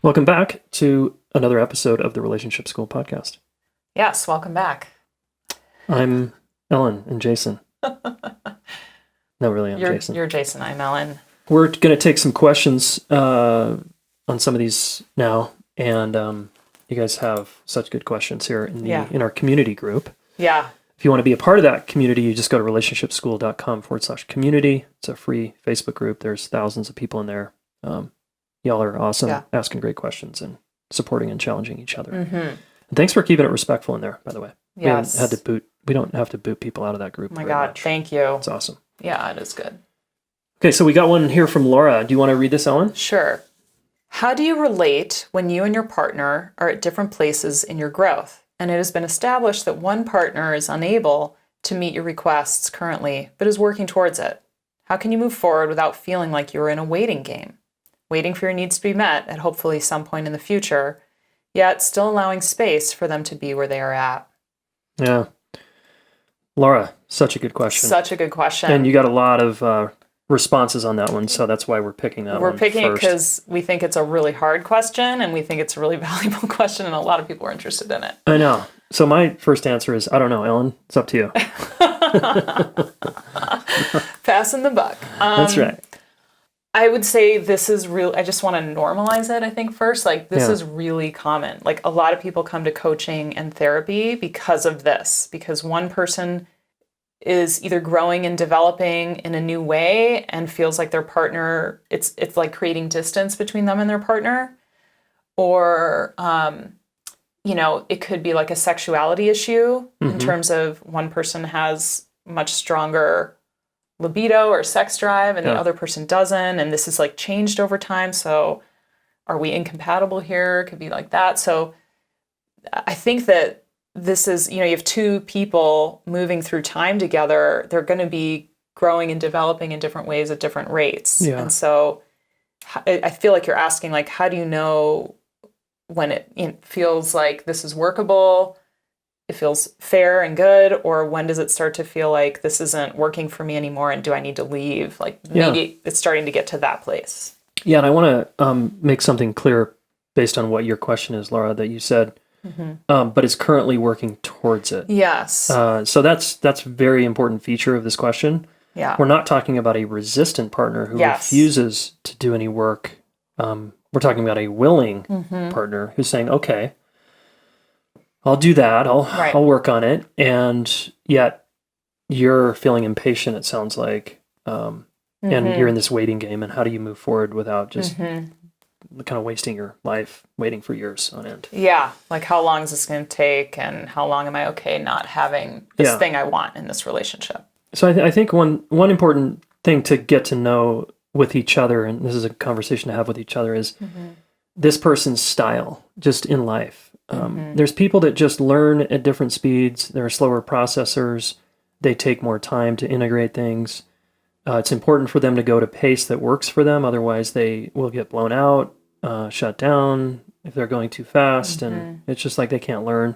Welcome back to another episode of the Relationship School podcast. Yes, welcome back. I'm Ellen and Jayson. No, really, I'm Jayson. You're Jayson, I'm Ellen. We're going to take some questions on some of these now, and you guys have such good questions here in our community group. Yeah. If you want to be a part of that community, you just go to relationshipschool.com/community. It's a free Facebook group. There's thousands of people in there. Y'all are awesome, asking great questions and supporting and challenging each other. Mm-hmm. And thanks for keeping it respectful in there, by the way. Yes. We don't have to boot people out of that group. Oh my God, thank you. It's awesome. Yeah, it is good. Okay, so we got one here from Laura. Do you want to read this, Ellen? Sure. How do you relate when you and your partner are at different places in your growth, and it has been established that one partner is unable to meet your requests currently, but is working towards it? How can you move forward without feeling like you're in a waiting game, waiting for your needs to be met at hopefully some point in the future, yet still allowing space for them to be where they are at? Yeah. Laura, such a good question. Such a good question. And you got a lot of responses on that one, so that's why we're picking that one We're picking first. it because we think it's a really hard question, and we think it's a really valuable question, and a lot of people are interested in it. I know. So my first answer is, I don't know, Ellen. It's up to you. Passing the buck. That's right. I would say this is real. I just want to normalize it, I think, first. Like, this is really common. Like, a lot of people come to coaching and therapy because of this, because one person is either growing and developing in a new way and feels like their partner, it's like creating distance between them and their partner. Or, it could be like a sexuality issue in terms of one person has much stronger libido or sex drive and the other person doesn't, and this is like changed over time, so are we incompatible here? It could be like that. So I think that this is, you have two people moving through time together. They're going to be growing and developing in different ways at different rates. And so I feel like you're asking, like, how do you know when it feels like this is workable, it feels fair and good, or when does it start to feel like this isn't working for me anymore and do I need to leave? Like, maybe it's starting to get to that place. Yeah, and I want to make something clear based on what your question is, Laura, that you said, but is currently working towards it. Yes. So that's a very important feature of this question. Yeah. We're not talking about a resistant partner who refuses to do any work. We're talking about a willing partner who's saying, okay, I'll do that. I'll work on it. And yet you're feeling impatient, it sounds like. And you're in this waiting game. And how do you move forward without just kind of wasting your life waiting for years on end? Yeah. Like, how long is this going to take? And how long am I okay not having this thing I want in this relationship? So I think one important thing to get to know with each other, and this is a conversation to have with each other, is this person's style just in life. There's people that just learn at different speeds. They're slower processors. They take more time to integrate things. It's important for them to go to pace that works for them. Otherwise, they will get blown out, shut down if they're going too fast, and it's just like they can't learn.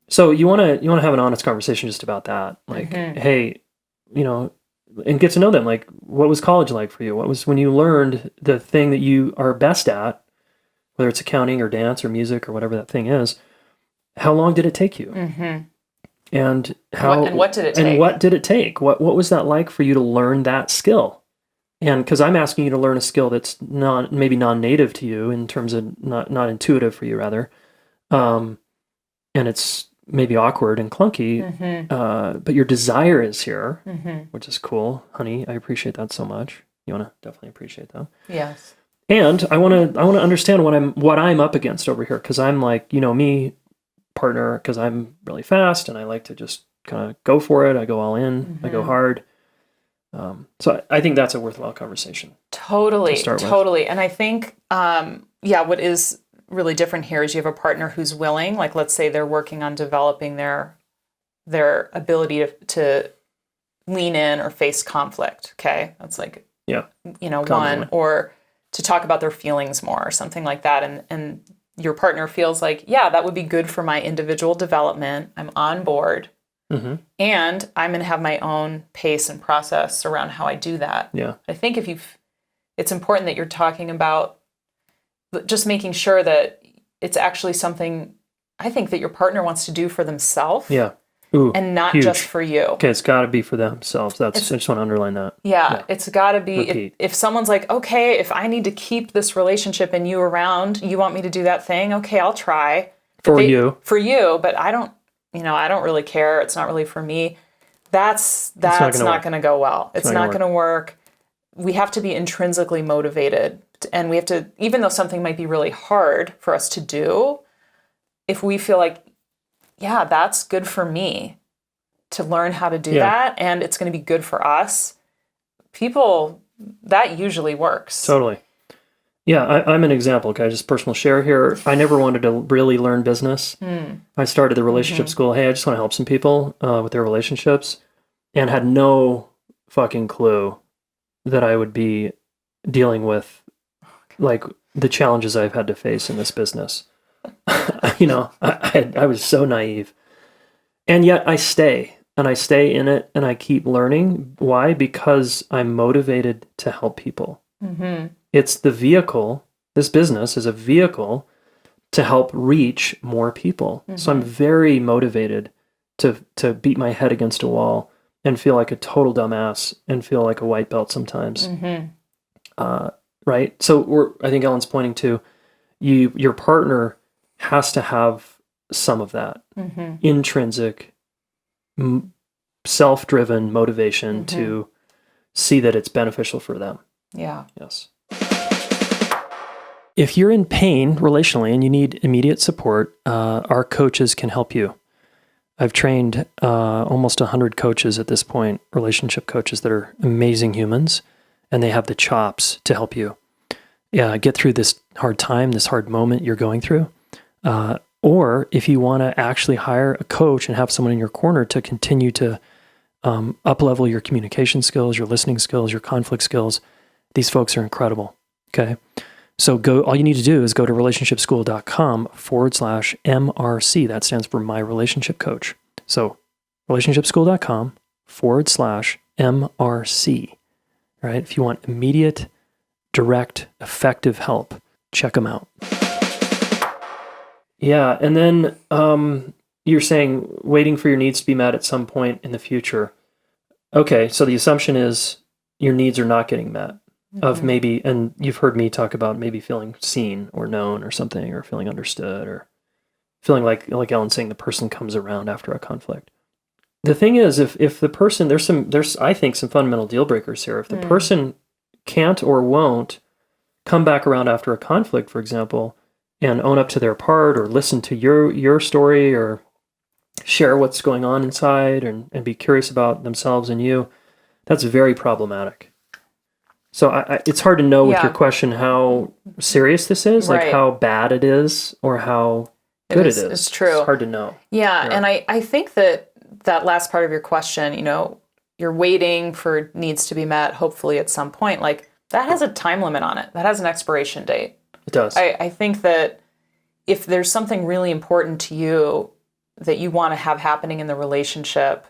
So you want to have an honest conversation just about that. Like, hey, and get to know them. Like, what was college like for you? What was when you learned the thing that you are best at? Whether it's accounting or dance or music or whatever that thing is, how long did it take you? And what did it take? And what did it take? What was that like for you to learn that skill? And because I'm asking you to learn a skill that's maybe non-native to you in terms of not intuitive for you, rather, and it's maybe awkward and clunky, but your desire is here, which is cool, honey. I appreciate that so much. You want to definitely appreciate that. Yes. And I want to understand what I'm up against over here, because I'm like, me, partner, because I'm really fast and I like to just kind of go for it. I go all in. I go hard. So I think that's a worthwhile conversation. Totally. And I think, what is really different here is you have a partner who's willing. Like, let's say they're working on developing their ability to lean in or face conflict. Okay, that's like one, or to talk about their feelings more or something like that. And your partner feels like, that would be good for my individual development. I'm on board. And I'm going to have my own pace and process around how I do that. Yeah. I think it's important that you're talking about just making sure that it's actually something I think that your partner wants to do for themselves. Yeah. Ooh, and not huge. just for you. Okay, it's got to be for themselves. I just want to underline that. Yeah. It's got to be, if someone's like, okay, if I need to keep this relationship and you around, you want me to do that thing? Okay, I'll try. For you, but I don't really care. It's not really for me. That's not going to go well. It's not going to work. We have to be intrinsically motivated, and we have to, even though something might be really hard for us to do, if we feel like, yeah, that's good for me to learn how to do that, and it's going to be good for us, that usually works. Totally. Yeah, I'm an example, okay? Just personal share here. I never wanted to really learn business. I started the relationship school. Hey, I just want to help some people with their relationships, and had no fucking clue that I would be dealing with like the challenges I've had to face in this business. I was so naive, and yet I stay in it, and I keep learning. Why? Because I'm motivated to help people. It's the vehicle. This business is a vehicle to help reach more people. So I'm very motivated to beat my head against a wall and feel like a total dumbass and feel like a white belt sometimes. Right? So I think Ellen's pointing to your partner has to have some of that intrinsic, self-driven motivation to see that it's beneficial for them. Yeah. Yes. If you're in pain relationally and you need immediate support, our coaches can help you. I've trained almost 100 coaches at this point, relationship coaches that are amazing humans, and they have the chops to help you get through this hard time, this hard moment you're going through. Or if you want to actually hire a coach and have someone in your corner to continue to up-level your communication skills, your listening skills, your conflict skills, these folks are incredible. Okay. So all you need to do is go to relationshipschool.com/MRC. That stands for My Relationship Coach. So relationshipschool.com/MRC. Right? If you want immediate, direct, effective help, check them out. Yeah. And then you're saying waiting for your needs to be met at some point in the future. Okay. So the assumption is your needs are not getting met. Of maybe, and you've heard me talk about maybe feeling seen or known or something, or feeling understood, or feeling like Ellen's saying, the person comes around after a conflict. The thing is, if the person, there's I think some fundamental deal breakers here. If the person can't or won't come back around after a conflict, for example, and own up to their part, or listen to your story, or share what's going on inside, and be curious about themselves and you, that's very problematic. So it's hard to know with your question how serious this is, like how bad it is, or how good it is. It's true. It's hard to know. Yeah. And I think that last part of your question, you're waiting for needs to be met, hopefully at some point, like that has a time limit on it. That has an expiration date. It does. I think that if there's something really important to you that you want to have happening in the relationship,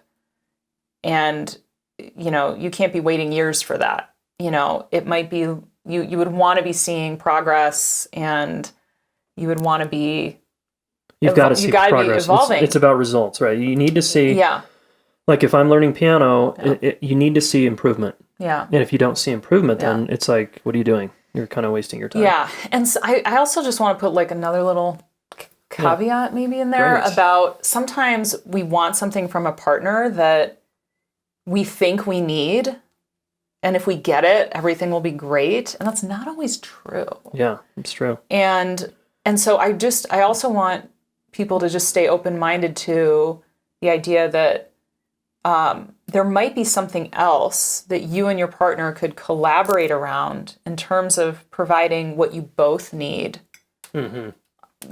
and, you can't be waiting years for that. It might be, you would want to be seeing progress, and you would want to be, you've got to see progress. Be evolving. It's about results, right? You need to see, like if I'm learning piano, you need to see improvement. Yeah. And if you don't see improvement, then it's like, what are you doing? You're kind of wasting your time. Yeah. And so I also just want to put like another little caveat maybe in there about sometimes we want something from a partner that we think we need. And if we get it, everything will be great. And that's not always true. Yeah, it's true. And so I also want people to just stay open-minded to the idea that there might be something else that you and your partner could collaborate around in terms of providing what you both need. Again,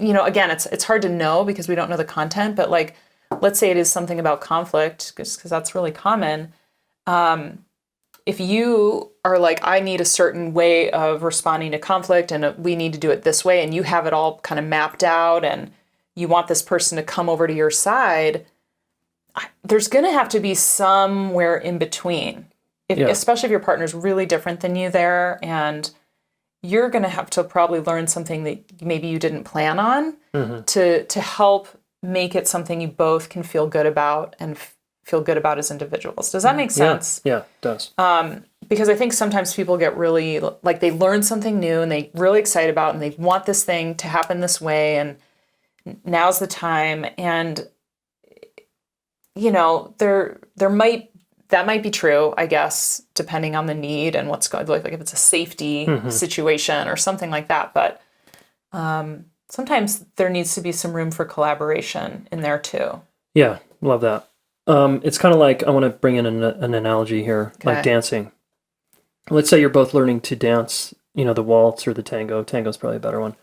it's hard to know because we don't know the content, but like, let's say it is something about conflict, because that's really common. If you are like, I need a certain way of responding to conflict, and we need to do it this way, and you have it all kind of mapped out, and you want this person to come over to your side, there's going to have to be somewhere in between, especially if your partner's really different than you there, and you're going to have to probably learn something that maybe you didn't plan on Mm-hmm. to help make it something you both can feel good about and feel good about as individuals. Does that make sense? Yeah, it does. Because I think sometimes people get really, like, they learn something new and they really excited about it and they want this thing to happen this way and now's the time. And, you know, that might be true, I guess, depending on the need and what's going, like if it's a safety situation or something like that. But sometimes there needs to be some room for collaboration in there too. Yeah, love that. It's kind of like, I want to bring in an analogy here, like dancing. Let's say you're both learning to dance, you know, the waltz or the tango. Tango's probably a better one.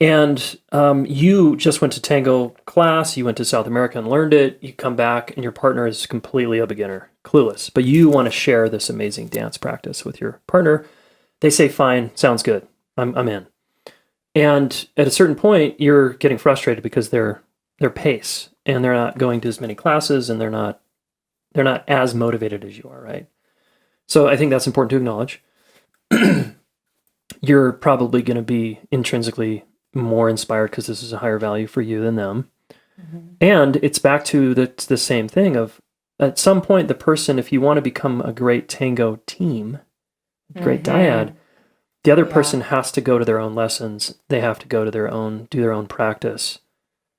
And you just went to tango class, you went to South America and learned it, you come back and your partner is completely a beginner, clueless, but you want to share this amazing dance practice with your partner. They say, fine, sounds good, I'm in. And at a certain point, you're getting frustrated because their pace, and they're not going to as many classes, and they're not as motivated as you are, right? So I think that's important to acknowledge. You're probably going to be intrinsically more inspired because this is a higher value for you than them. Mm-hmm. And it's back to the same thing of, at some point, the person, if you want to become a great tango team, great dyad, the other person has to go to their own lessons. They have to go to do their own practice.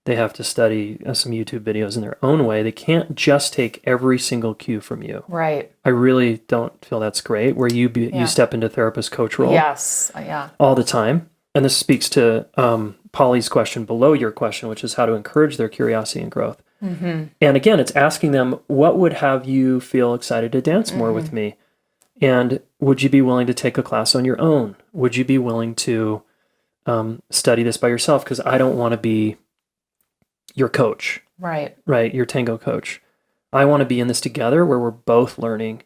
They have to study some YouTube videos in their own way. They can't just take every single cue from you. Right. I really don't feel that's great, where you step into therapist coach role. Yes. Yeah. All the time. And this speaks to Polly's question below your question, which is how to encourage their curiosity and growth. Mm-hmm. And again, it's asking them, what would have you feel excited to dance more with me? And would you be willing to take a class on your own? Would you be willing to study this by yourself? Because I don't want to be your coach. Right, your tango coach. I want to be in this together where we're both learning,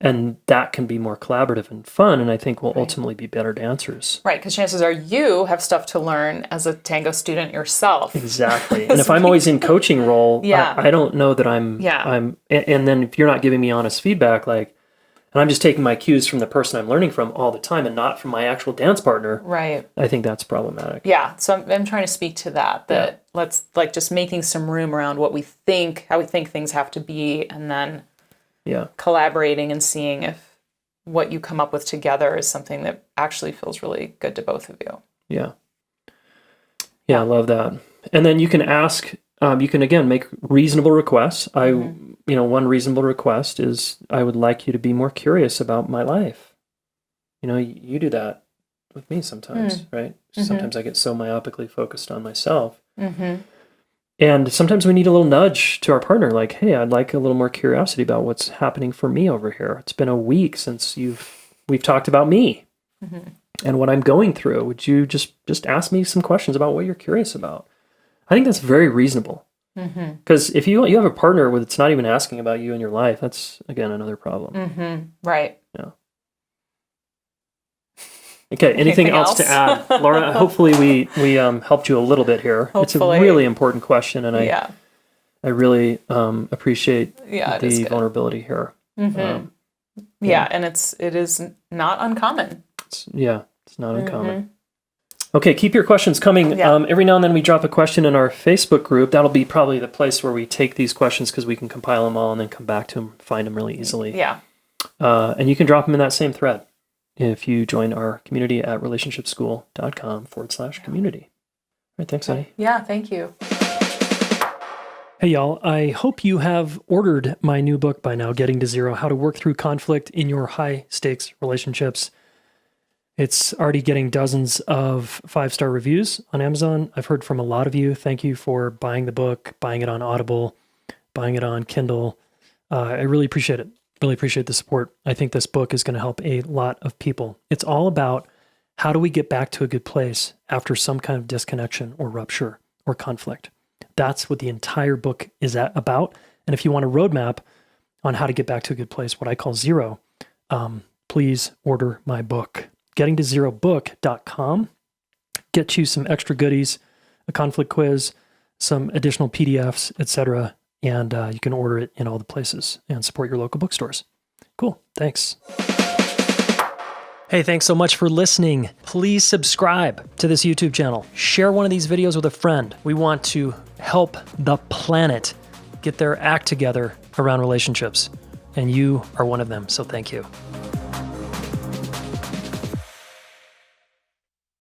and that can be more collaborative and fun, and I think we'll ultimately be better dancers. Right, because chances are you have stuff to learn as a tango student yourself. Exactly. And if I'm always in coaching role, I don't know that I'm, and then if you're not giving me honest feedback, like, and I'm just taking my cues from the person I'm learning from all the time and not from my actual dance partner. Right. I think that's problematic. Yeah. So I'm trying to speak to that let's like just making some room around how we think things have to be, and then collaborating and seeing if what you come up with together is something that actually feels really good to both of you. Yeah. Yeah. I love that. And then you can ask, you can again make reasonable requests. One reasonable request is, I would like you to be more curious about my life. You know, you do that with me sometimes, right? Mm-hmm. Sometimes I get so myopically focused on myself. Mm-hmm. And sometimes we need a little nudge to our partner, like, hey, I'd like a little more curiosity about what's happening for me over here. It's been a week since we've talked about me and what I'm going through. Would you just ask me some questions about what you're curious about? I think that's very reasonable. Because if you have a partner that's not even asking about you in your life, that's, again, another problem. Right. Yeah. Okay, anything else to add? Laura, hopefully we helped you a little bit here. Hopefully. It's a really important question, and I really appreciate the vulnerability here. And it is not uncommon. It's not uncommon. Okay, keep your questions coming. Every now and then we drop a question in our Facebook group. That'll be probably the place where we take these questions, because we can compile them all and then come back to them, find them really easily. Yeah. And you can drop them in that same thread if you join our community at relationshipschool.com/community. All right, thanks, honey. Yeah, thank you. Hey, y'all. I hope you have ordered my new book by now, Getting to Zero, How to Work Through Conflict in Your High-Stakes Relationships. It's already getting dozens of 5-star reviews on Amazon. I've heard from a lot of you. Thank you for buying the book, buying it on Audible, buying it on Kindle. I really appreciate it. Really appreciate the support. I think this book is going to help a lot of people. It's all about how do we get back to a good place after some kind of disconnection or rupture or conflict. That's what the entire book is about. And if you want a roadmap on how to get back to a good place, what I call zero, please order my book. GettingToZeroBook.com. Get you some extra goodies, a conflict quiz, some additional PDFs, etc. And you can order it in all the places and support your local bookstores. Cool. Thanks. Hey, thanks so much for listening. Please subscribe to this YouTube channel. Share one of these videos with a friend. We want to help the planet get their act together around relationships, and you are one of them, so thank you.